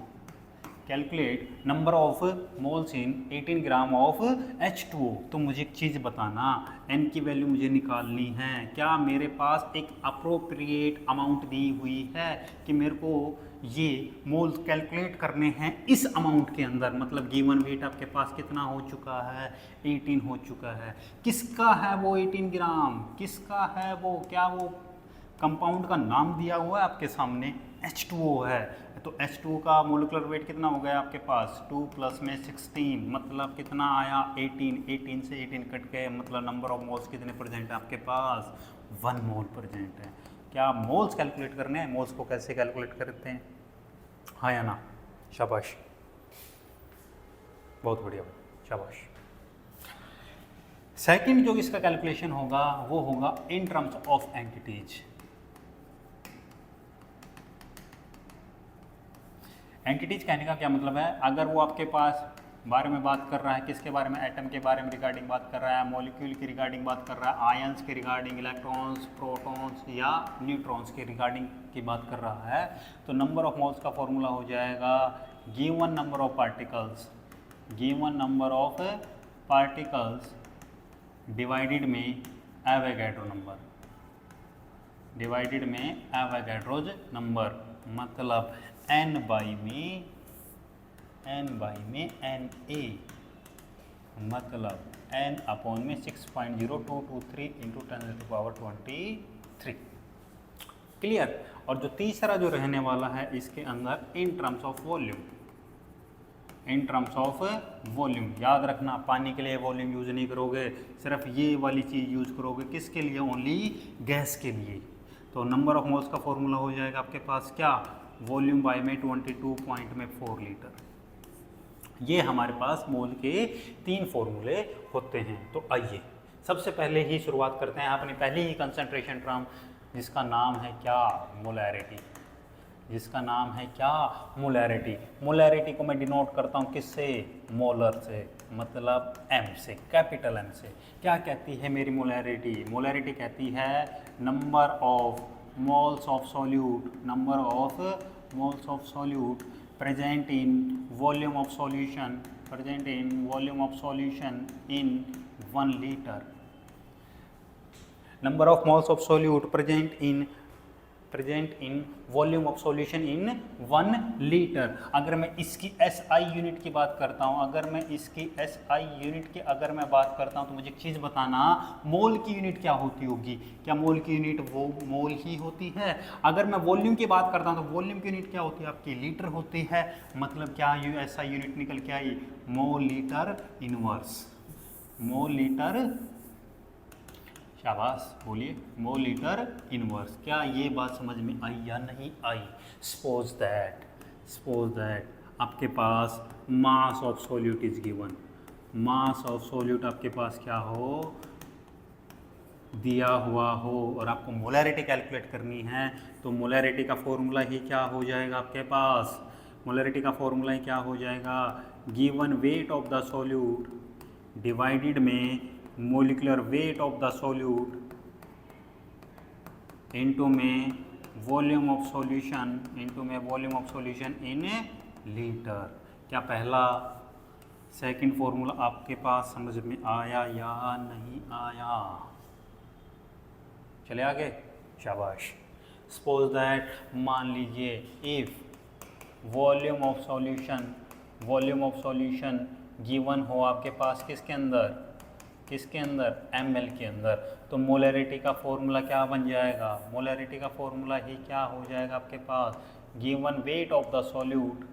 calculate number of moles in 18 gram of H2O। तो मुझे एक चीज़ बताना, n की वैल्यू मुझे निकालनी है। क्या मेरे पास एक अप्रोप्रिएट अमाउंट दी हुई है कि मेरे को ये मोल्स कैलकुलेट करने हैं इस अमाउंट के अंदर? मतलब गिवन वेट आपके पास कितना हो चुका है? 18 हो चुका है। किसका है वो 18 ग्राम? किसका है वो? क्या वो कंपाउंड का नाम दिया हुआ है आपके सामने? H2O है। तो H2O का मोलिकुलर वेट कितना हो गया आपके पास? 2 प्लस में 16, मतलब कितना आया? 18। 18 से 18 कट गए, मतलब नंबर ऑफ मोल्स कितने प्रेजेंट है आपके पास? 1 मोल प्रेजेंट है। क्या मोल्स कैलकुलेट करने हैं? मोल्स को कैसे कैलकुलेट करते हैं? हाँ या ना? शाबाश, बहुत बढ़िया, शाबाश। सेकंड जो इसका कैलकुलेशन होगा वो होगा इन टर्म्स ऑफ एंटिटीज। एंटिटीज कहने का क्या मतलब है? अगर वो आपके पास बारे में बात कर रहा है, किसके बारे में? एटम के बारे में रिगार्डिंग बात कर रहा है, मॉलिक्यूल की रिगार्डिंग बात कर रहा है, आयंस के रिगार्डिंग, इलेक्ट्रॉन्स, प्रोटॉन्स या न्यूट्रॉन्स के रिगार्डिंग की बात कर रहा है, तो नंबर ऑफ मोल्स का फॉर्मूला हो जाएगा given number of particles, given number of particles divided में एवोगैड्रो नंबर, डिवाइडेड में एवोगैड्रोज नंबर। मतलब n बाई में Na, मतलब n अपॉन में 6.0223 इंटू 10⁻23। क्लियर? और जो तीसरा जो रहने वाला है इसके अंदर इन terms of volume, in terms of volume. याद रखना, पानी के लिए वॉल्यूम यूज नहीं करोगे, सिर्फ ये वाली चीज़ यूज करोगे। किसके लिए? ओनली गैस के लिए। तो नंबर ऑफ मोल्स का फॉर्मूला हो जाएगा आपके पास क्या? वॉल्यूम बाय में 22.4 लीटर। ये हमारे पास मोल के 3 फॉर्मूले होते हैं। तो आइए सबसे पहले ही शुरुआत करते हैं अपनी पहली ही कंसंट्रेशन टर्म, जिसका नाम है क्या? मोलैरिटी। जिसका नाम है क्या? मोलैरिटी। मोलैरिटी को मैं डिनोट करता हूँ किससे? मोलर से, मतलब M से, कैपिटल M से। क्या कहती है मेरी मोलैरिटी? मोलैरिटी कहती है number of moles of solute, number of moles of solute present in volume of solution, present in volume of solution in 1 liter, number of moles of solute present in volume of solution in 1 litre. अगर मैं इसकी SI unit की बात करता हूँ, अगर मैं इसकी SI यूनिट की अगर मैं बात करता हूँ तो मुझे एक चीज़ बताना, मोल की यूनिट क्या होती होगी? क्या मोल की यूनिट वो मोल ही होती है? अगर मैं वॉल्यूम की बात करता हूँ तो वॉल्यूम की यूनिट क्या होती है आपकी? लीटर होती है। मतलब क्या SI यूनिट निकल के आई? Mole litre inverse, mole litre, शाबाश बोलिए, मोल लीटर इनवर्स। क्या ये बात समझ में आई या नहीं आई? सपोज दैट आपके पास mass of solute is given, mass of solute आपके पास क्या हो? दिया हुआ हो, और आपको मोलैरिटी कैलकुलेट करनी है। तो मोलैरिटी का फॉर्मूला ही क्या हो जाएगा आपके पास? मोलैरिटी का फॉर्मूला ही क्या हो जाएगा? Given weight of the solute divided में molecular weight of the solute into में वॉल्यूम ऑफ सॉल्यूशन, इनटू में volume of solution in litre. क्या पहला सेकंड फॉर्मूला आपके पास समझ में आया या नहीं आया? चले आगे, शाबाश। सपोज दैट, मान लीजिए if volume of solution given हो आपके पास किसके अंदर? किसके अंदर, ml के अंदर। तो मोलैरिटी का फॉर्मूला क्या बन जाएगा, मोलैरिटी का फॉर्मूला ही क्या हो जाएगा आपके पास, given weight of the solute,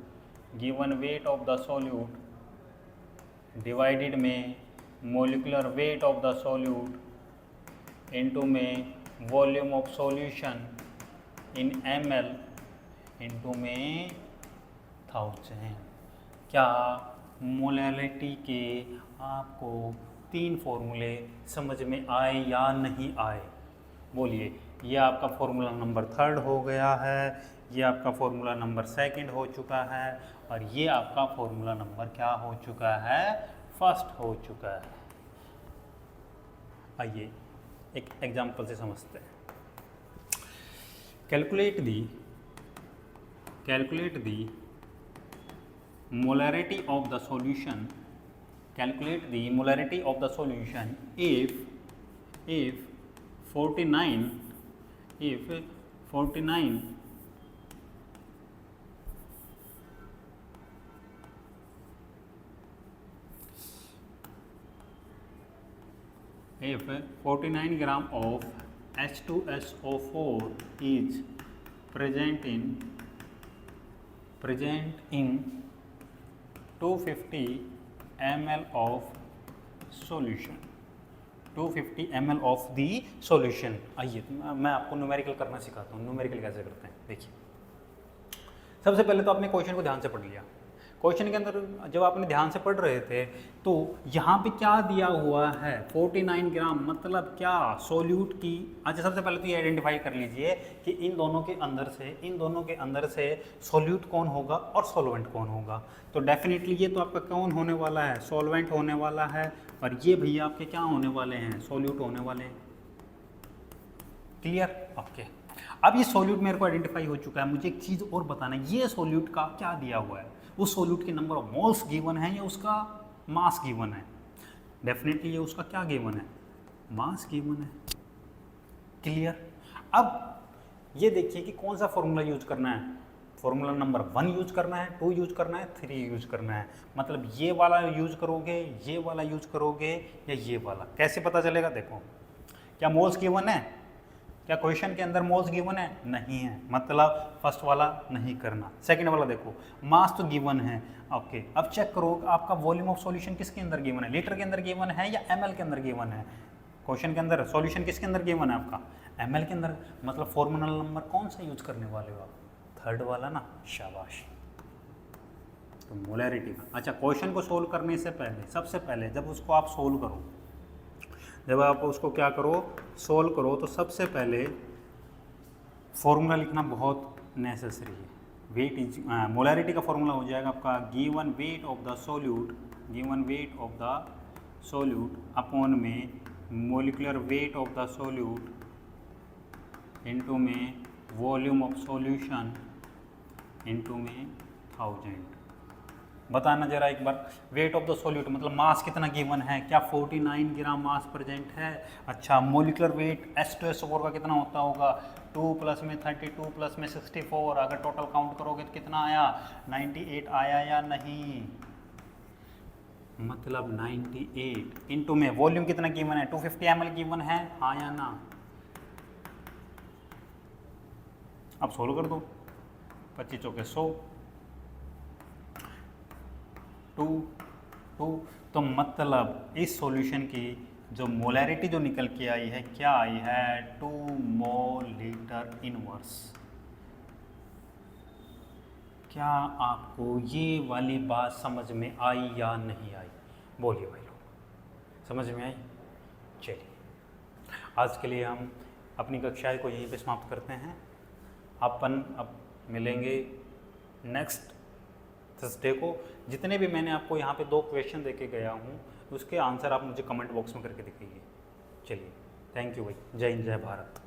given weight of the solute divided में molecular weight of the solute into में volume of solution in ml into में 1000। क्या मोलैरिटी के आपको 3 फॉर्मूले समझ में आए या नहीं आए, बोलिए। ये आपका फॉर्मूला नंबर 3 हो गया है, ये आपका फॉर्मूला नंबर 2 हो चुका है, और ये आपका फॉर्मूला नंबर क्या हो चुका है, 1 हो चुका है। आइए एक एग्जांपल से समझते हैं। Calculate the molarity of the solution, calculate the molarity of the solution if 49 gram of H2SO4 is present in 250 ml of solution, 250 ml of the solution। आइए मैं आपको न्यूमेरिकल करना सिखाता हूँ। न्यूमेरिकल कैसे करते हैं, देखिए। सबसे पहले तो आपने क्वेश्चन को ध्यान से पढ़ लिया। क्वेश्चन के अंदर जब आपने ध्यान से पढ़ रहे थे तो यहाँ पे क्या दिया हुआ है, 49 ग्राम, मतलब क्या, सोल्यूट की। अच्छा, सबसे पहले तो ये आइडेंटिफाई कर लीजिए कि इन दोनों के अंदर से सोल्यूट कौन होगा और सॉल्वेंट कौन होगा। तो डेफिनेटली ये तो आपका कौन होने वाला है, सॉल्वेंट होने वाला है, और ये भैया आपके क्या होने वाले हैं, सोल्यूट होने वाले हैं। Clear, okay. अब ये सोल्यूट मेरे को आइडेंटिफाई हो चुका है, मुझे एक चीज़ और बताना है, ये सोल्यूट का क्या दिया हुआ है, उस सोल्यूट के नंबर ऑफ मोल्स गिवन है या उसका मास गिवन है। डेफिनेटली ये उसका क्या गिवन है, मास गिवन है। क्लियर। अब ये देखिए कि कौन सा फॉर्मूला यूज करना है, फॉर्मूला नंबर 1 यूज करना है, 2 यूज करना है, 3 यूज करना है। मतलब ये वाला यूज करोगे, ये वाला यूज करोगे या ये वाला, कैसे पता चलेगा, देखो। क्या मोल्स गिवन है, क्या क्वेश्चन के अंदर मोल्स गिवन है, नहीं है, मतलब फर्स्ट वाला नहीं करना। सेकंड वाला देखो, मास तो गिवन है, ओके। अब चेक करो आपका वॉल्यूम ऑफ सॉल्यूशन किसके अंदर गिवन है, लीटर के अंदर गिवन है या ml के अंदर गिवन है। क्वेश्चन के अंदर सॉल्यूशन किसके अंदर गिवन है आपका, ml के अंदर, मतलब फॉर्मूला नंबर कौन सा यूज करने वाले हो आप, 3rd वाला ना, शाबाश। तो मोलैरिटी का। अच्छा, क्वेश्चन को सोल्व करने से पहले, सबसे पहले जब उसको आप सोल्व करो, जब आप उसको क्या करो, सोल्व करो, तो सबसे पहले फॉर्मूला लिखना बहुत नेसेसरी है। वेट इज, मोलैरिटी का फॉर्मूला हो जाएगा आपका given weight of the solute upon में molecular weight of the solute into में वॉल्यूम ऑफ सॉल्यूशन इनटू में 1000। बताना जरा एक बार, वेट ऑफ द सोल्यूट मतलब मास कितना गिवन है, क्या 49 ग्राम मास प्रेजेंट है। अच्छा, मोलिकुलर वेट H2SO4 का कितना होता होगा, 2 प्लस में 32 प्लस में 64, अगर टोटल काउंट करोगे तो कितना आया, 98 आया या नहीं, मतलब 98 इनटू में वॉल्यूम कितना गिवन है, 250 ml गिवन है, हाँ या ना। अब सोल्व कर दो, 25 चौके 100, 2 तो मतलब इस सॉल्यूशन की जो मोलैरिटी जो निकल के आई है, क्या आई है, 2 मोल लीटर इनवर्स। क्या आपको ये वाली बात समझ में आई या नहीं आई, बोलिए भाई लोग, समझ में आई। चलिए, आज के लिए हम अपनी कक्षाएं को यहीं पे समाप्त करते हैं। अपन अब मिलेंगे नेक्स्ट थर्सडे को। जितने भी मैंने आपको यहाँ पे 2 क्वेश्चन देके गया हूँ, उसके आंसर आप मुझे कमेंट बॉक्स में करके दिखाइए। चलिए, थैंक यू भाई, जय हिंद, जय भारत।